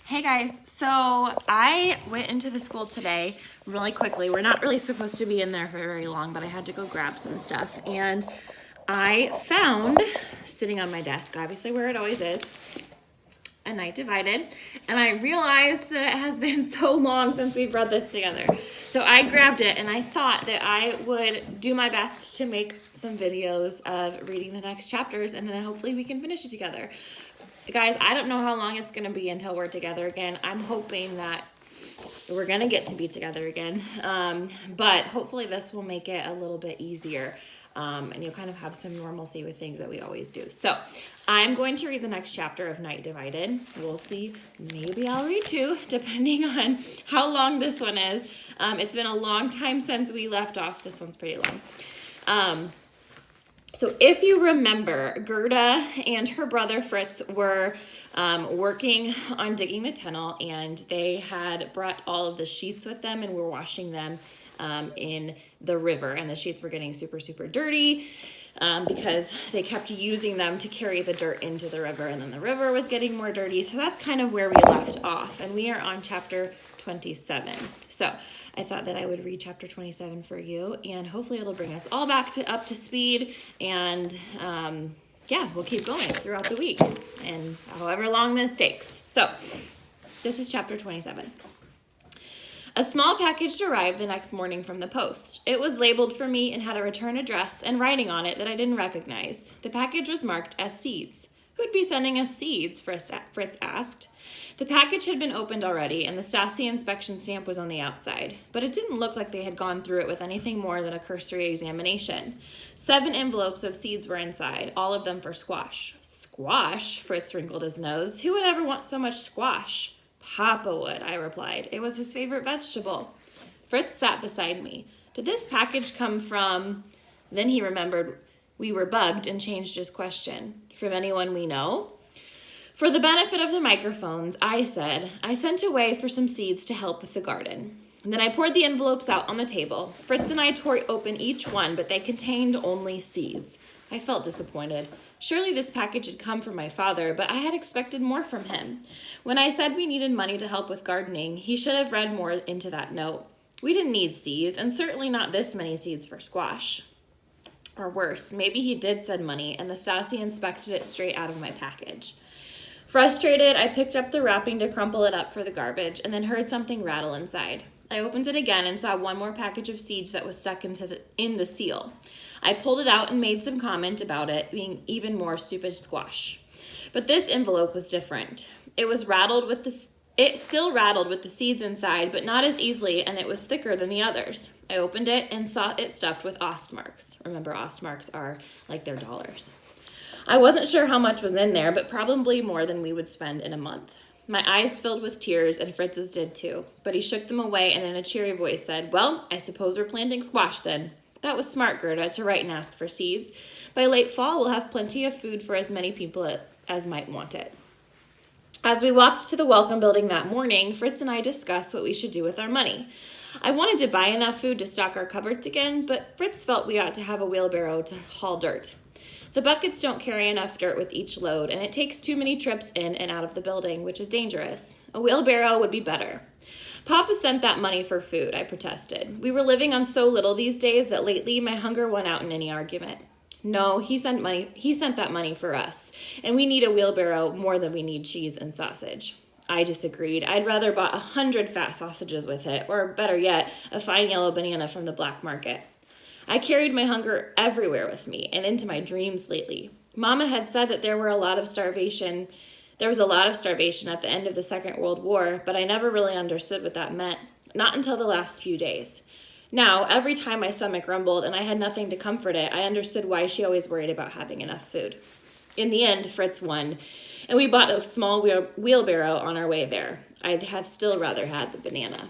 Hey guys, so I went into the school today really quickly. We're not really supposed to be in there for very long, but I had to go grab some stuff. And I found, sitting on my desk, obviously where it always is, A Night Divided. And I realized that it has been so long since we've read this together. So I grabbed it and I thought that I would do my best to make some videos of reading the next chapters, and then hopefully we can finish it together. Guys, I don't know how long it's going to be until we're together again. I'm hoping that we're going to get to be together again. But hopefully this will make it a little bit easier. And you'll kind of have some normalcy with things that we always do. So I'm going to read the next chapter of Night Divided. We'll see. Maybe I'll read two, depending on how long this one is. It's been a long time since we left off. This one's pretty long. So if you remember, Gerda and her brother Fritz were working on digging the tunnel, and they had brought all of the sheets with them and were washing them in the river. And the sheets were getting super, super dirty because they kept using them to carry the dirt into the river, and then the river was getting more dirty. So that's kind of where we left off. And we are on chapter 27. So I thought that I would read chapter 27 for you, and hopefully it'll bring us all back up to speed, and yeah, we'll keep going throughout the week and however long this takes. So this is chapter 27. A small package arrived the next morning from the post. It was labeled for me and had a return address and writing on it that I didn't recognize. The package was marked as seeds. Who'd be sending us seeds? Fritz asked. The package had been opened already, and the Stasi inspection stamp was on the outside, but it didn't look like they had gone through it with anything more than a cursory examination. 7 envelopes of seeds were inside, all of them for squash. Squash? Fritz wrinkled his nose. Who would ever want so much squash? Papa would, I replied. It was his favorite vegetable. Fritz sat beside me. Did this package come from... Then he remembered we were bugged and changed his question. From anyone we know? For the benefit of the microphones, I said, I sent away for some seeds to help with the garden. And then I poured the envelopes out on the table. Fritz and I tore open each one, but they contained only seeds. I felt disappointed. Surely this package had come from my father, but I had expected more from him. When I said we needed money to help with gardening, he should have read more into that note. We didn't need seeds, and certainly not this many seeds for squash. Or worse, maybe he did send money, and the Stasi inspected it straight out of my package. Frustrated, I picked up the wrapping to crumple it up for the garbage, and then heard something rattle inside. I opened it again and saw one more package of seeds that was stuck in the seal. I pulled it out and made some comment about it being even more stupid squash. But this envelope was different. It still rattled with the seeds inside, but not as easily, and it was thicker than the others. I opened it and saw it stuffed with Ostmarks. Remember, Ostmarks are like their dollars. I wasn't sure how much was in there, but probably more than we would spend in a month. My eyes filled with tears, and Fritz's did too, but he shook them away and in a cheery voice said, Well, I suppose we're planting squash then. That was smart, Gerda, to write and ask for seeds. By late fall, we'll have plenty of food for as many people as might want it. As we walked to the welcome building that morning, Fritz and I discussed what we should do with our money. I wanted to buy enough food to stock our cupboards again, but Fritz felt we ought to have a wheelbarrow to haul dirt. The buckets don't carry enough dirt with each load, and it takes too many trips in and out of the building, which is dangerous. A wheelbarrow would be better. Papa sent that money for food, I protested. We were living on so little these days that lately my hunger won out in any argument. No, he sent that money for us, and we need a wheelbarrow more than we need cheese and sausage. I disagreed. I'd rather bought 100 fat sausages with it, or better yet, a fine yellow banana from the black market. I carried my hunger everywhere with me and into my dreams lately. Mama had said that there was a lot of starvation at the end of the Second World War, but I never really understood what that meant, not until the last few days. Now, every time my stomach rumbled and I had nothing to comfort it, I understood why she always worried about having enough food. In the end, Fritz won, and we bought a small wheelbarrow on our way there. I'd have still rather had the banana.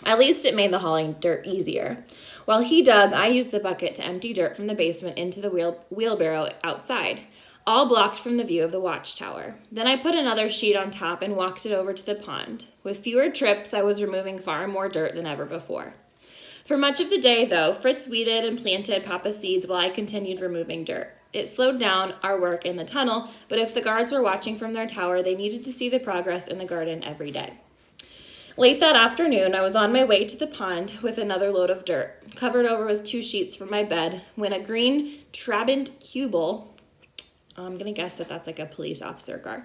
At least it made the hauling dirt easier. While he dug, I used the bucket to empty dirt from the basement into the wheelbarrow outside, all blocked from the view of the watchtower. Then I put another sheet on top and walked it over to the pond. With fewer trips, I was removing far more dirt than ever before. For much of the day, though, Fritz weeded and planted Papa's seeds while I continued removing dirt. It slowed down our work in the tunnel, but if the guards were watching from their tower, they needed to see the progress in the garden every day. Late that afternoon, I was on my way to the pond with another load of dirt, covered over with 2 sheets from my bed, when a green Trabant Cubel, I'm going to guess that that's like a police officer car,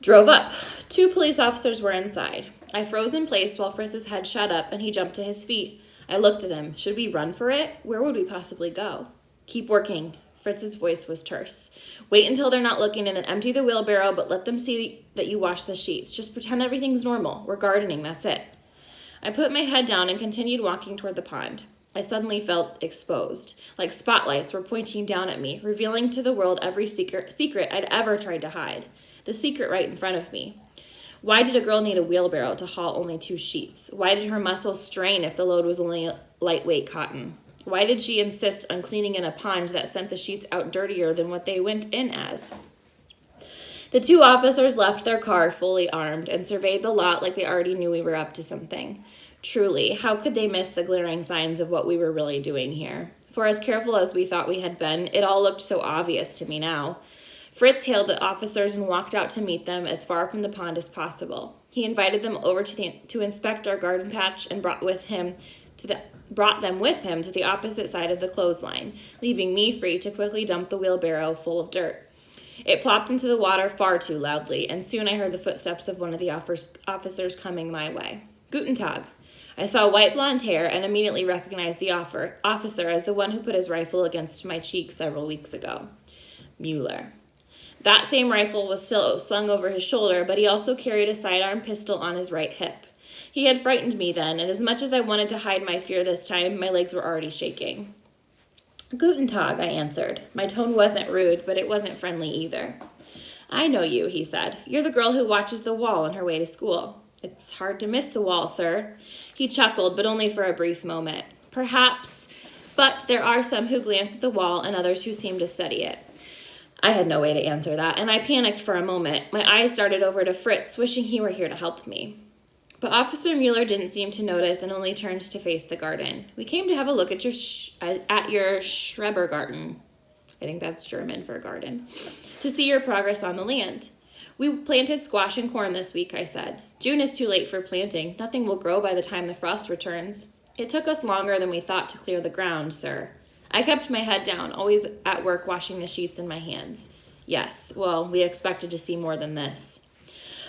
drove up. 2 police officers were inside. I froze in place while Fritz's head shot up and he jumped to his feet. I looked at him. Should we run for it? Where would we possibly go? Keep working. Fritz's voice was terse. Wait until they're not looking and then empty the wheelbarrow, but let them see that you wash the sheets. Just pretend everything's normal. We're gardening, that's it. I put my head down and continued walking toward the pond. I suddenly felt exposed, like spotlights were pointing down at me, revealing to the world every secret I'd ever tried to hide. The secret right in front of me. Why did a girl need a wheelbarrow to haul only 2 sheets? Why did her muscles strain if the load was only lightweight cotton? Why did she insist on cleaning in a pond that sent the sheets out dirtier than what they went in as? The 2 officers left their car fully armed and surveyed the lot like they already knew we were up to something. Truly, how could they miss the glaring signs of what we were really doing here? For as careful as we thought we had been, it all looked so obvious to me now. Fritz hailed the officers and walked out to meet them as far from the pond as possible. He invited them over to inspect our garden patch and brought them with him to the opposite side of the clothesline, leaving me free to quickly dump the wheelbarrow full of dirt. It plopped into the water far too loudly, and soon I heard the footsteps of one of the officers coming my way. Guten Tag. I saw white blonde hair and immediately recognized the officer as the one who put his rifle against my cheek several weeks ago. Mueller. That same rifle was still slung over his shoulder, but he also carried a sidearm pistol on his right hip. He had frightened me then, and as much as I wanted to hide my fear this time, my legs were already shaking. Guten Tag, I answered. My tone wasn't rude, but it wasn't friendly either. I know you, he said. You're the girl who watches the wall on her way to school. It's hard to miss the wall, sir. He chuckled, but only for a brief moment. Perhaps, but there are some who glance at the wall and others who seem to study it. I had no way to answer that, and I panicked for a moment. My eyes darted over to Fritz, wishing he were here to help me. But Officer Mueller didn't seem to notice and only turned to face the garden. We came to have a look at your Schrebergarten. I think that's German for garden. To see your progress on the land. We planted squash and corn this week, I said. June is too late for planting. Nothing will grow by the time the frost returns. It took us longer than we thought to clear the ground, sir. I kept my head down, always at work washing the sheets in my hands. Yes, well, we expected to see more than this.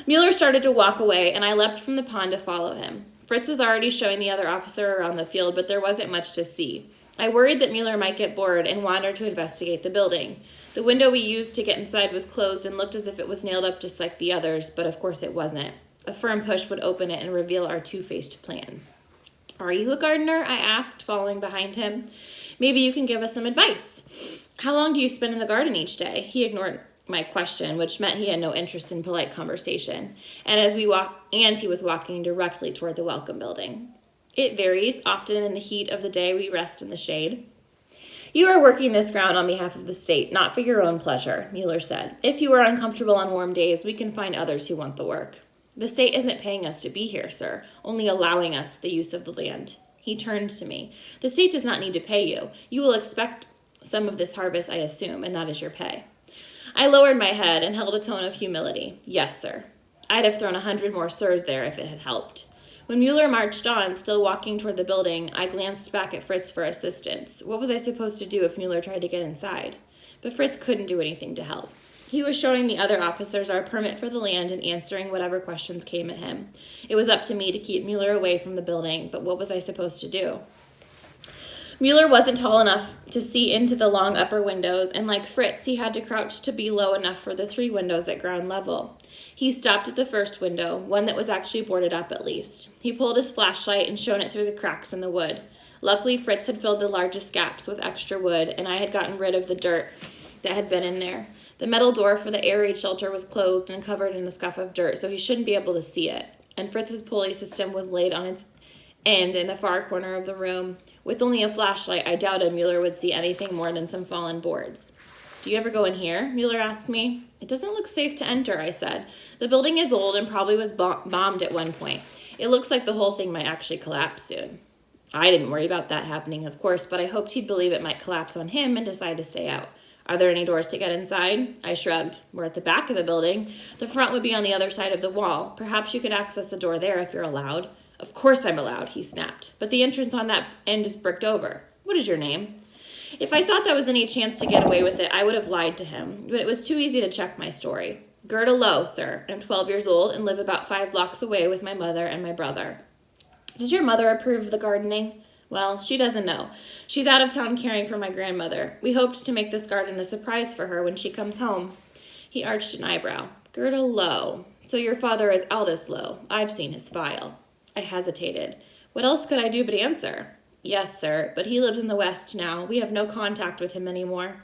Mueller started to walk away, and I leapt from the pond to follow him. Fritz was already showing the other officer around the field, but there wasn't much to see. I worried that Mueller might get bored and wander to investigate the building. The window we used to get inside was closed and looked as if it was nailed up just like the others, but of course it wasn't. A firm push would open it and reveal our two-faced plan. Are you a gardener? I asked, following behind him. Maybe you can give us some advice. How long do you spend in the garden each day? He ignored my question, which meant he had no interest in polite conversation. And he was walking directly toward the welcome building. It varies. Often in the heat of the day, we rest in the shade. You are working this ground on behalf of the state, not for your own pleasure, Mueller said. If you are uncomfortable on warm days, we can find others who want the work. The state isn't paying us to be here, sir, only allowing us the use of the land. He turned to me. The state does not need to pay you. You will expect some of this harvest, I assume, and that is your pay. I lowered my head and held a tone of humility. Yes, sir. I'd have thrown 100 more sirs there if it had helped. When Mueller marched on, still walking toward the building, I glanced back at Fritz for assistance. What was I supposed to do if Mueller tried to get inside? But Fritz couldn't do anything to help. He was showing the other officers our permit for the land and answering whatever questions came at him. It was up to me to keep Mueller away from the building, but what was I supposed to do? Mueller wasn't tall enough to see into the long upper windows, and like Fritz, he had to crouch to be low enough for the 3 windows at ground level. He stopped at the first window, one that was actually boarded up at least. He pulled his flashlight and shone it through the cracks in the wood. Luckily, Fritz had filled the largest gaps with extra wood, and I had gotten rid of the dirt that had been in there. The metal door for the air raid shelter was closed and covered in a scuff of dirt, so he shouldn't be able to see it. And Fritz's pulley system was laid on its end in the far corner of the room. With only a flashlight, I doubted Mueller would see anything more than some fallen boards. Do you ever go in here? Mueller asked me. It doesn't look safe to enter, I said. The building is old and probably was bombed at one point. It looks like the whole thing might actually collapse soon. I didn't worry about that happening, of course, but I hoped he'd believe it might collapse on him and decide to stay out. Are there any doors to get inside? I shrugged. We're at the back of the building. The front would be on the other side of the wall. Perhaps you could access the door there if you're allowed. Of course I'm allowed, he snapped. But the entrance on that end is bricked over. What is your name? If I thought there was any chance to get away with it, I would have lied to him. But it was too easy to check my story. Gerda Lowe, sir. I'm 12 years old and live about 5 blocks away with my mother and my brother. Does your mother approve of the gardening? Well, she doesn't know. She's out of town caring for my grandmother. We hoped to make this garden a surprise for her when she comes home. He arched an eyebrow. Gerda Lowe. So your father is Aldous Lowe. I've seen his file. I hesitated. What else could I do but answer? Yes, sir, but he lives in the West now. We have no contact with him anymore.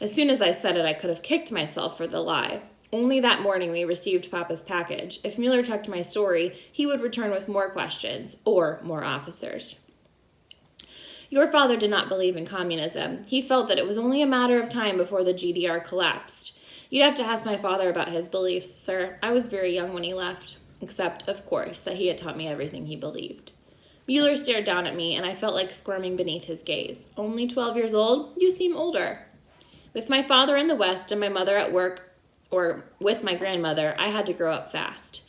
As soon as I said it, I could have kicked myself for the lie. Only that morning we received Papa's package. If Mueller checked my story, he would return with more questions, or more officers. Your father did not believe in communism. He felt that it was only a matter of time before the GDR collapsed. You'd have to ask my father about his beliefs, sir. I was very young when he left, except, of course, that he had taught me everything he believed. Mueller stared down at me, and I felt like squirming beneath his gaze. Only 12 years old? You seem older. With my father in the West and my mother at work, or with my grandmother, I had to grow up fast.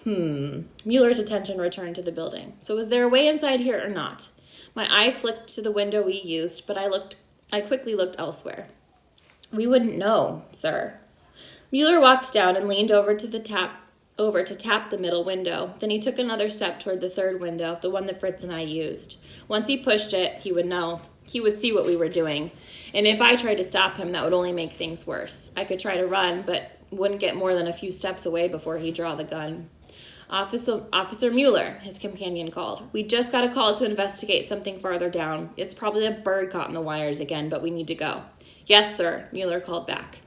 Mueller's attention returned to the building. So was there a way inside here or not? My eye flicked to the window we used, but I quickly looked elsewhere. We wouldn't know, sir. Mueller walked down and leaned over to tap the middle window. Then he took another step toward the third window, the one that Fritz and I used. Once he pushed it, he would know. He would see what we were doing. And if I tried to stop him, that would only make things worse. I could try to run, but wouldn't get more than a few steps away before he'd draw the gun. Officer Mueller, his companion called. We just got a call to investigate something farther down. It's probably a bird caught in the wires again, but we need to go. Yes, sir, Mueller called back.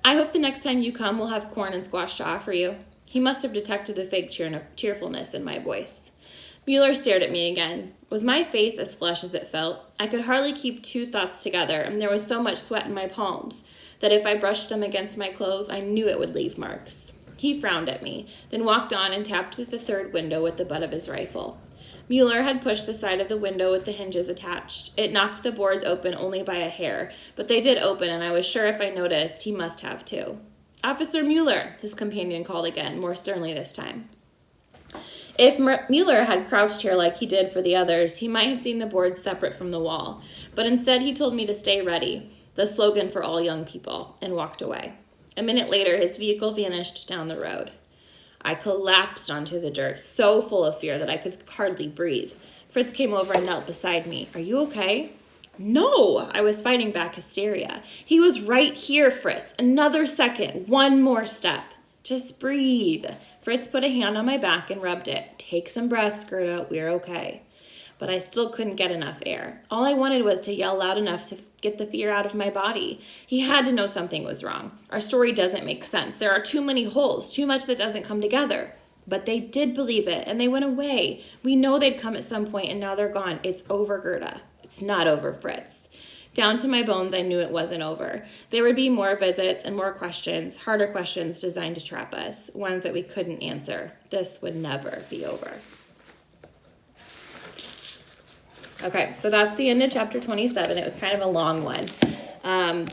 I hope the next time you come, we'll have corn and squash to offer you. He must have detected the fake cheerfulness in my voice. Mueller stared at me again. Was my face as flush as it felt? I could hardly keep two thoughts together, and there was so much sweat in my palms that if I brushed them against my clothes, I knew it would leave marks. He frowned at me, then walked on and tapped at the third window with the butt of his rifle. Mueller had pushed the side of the window with the hinges attached. It knocked the boards open only by a hair, but they did open, and I was sure if I noticed, he must have too. Officer Mueller, his companion called again, more sternly this time. If Mueller had crouched here like he did for the others, he might have seen the boards separate from the wall, but instead he told me to stay ready, the slogan for all young people, and walked away. A minute later, his vehicle vanished down the road. I collapsed onto the dirt, so full of fear that I could hardly breathe. Fritz came over and knelt beside me. Are you okay? No, I was fighting back hysteria. He was right here, Fritz. Another second, one more step. Just breathe. Fritz put a hand on my back and rubbed it. Take some breaths, Gerda. We're okay. But I still couldn't get enough air. All I wanted was to yell loud enough to get the fear out of my body. He had to know something was wrong. Our story doesn't make sense. There are too many holes, too much that doesn't come together. But they did believe it, and they went away. We know they'd come at some point, and now they're gone. It's over, Gerda. It's not over, Fritz. Down to my bones, I knew it wasn't over. There would be more visits and more questions, harder questions designed to trap us, ones that we couldn't answer. This would never be over. Okay, so that's the end of chapter 27. It was kind of a long one.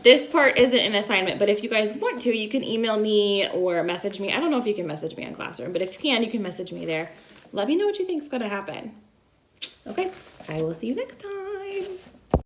This part isn't an assignment, but if you guys want to, you can email me or message me. I don't know if you can message me on Classroom, but if you can message me there. Let me know what you think is going to happen. Okay, I will see you next time.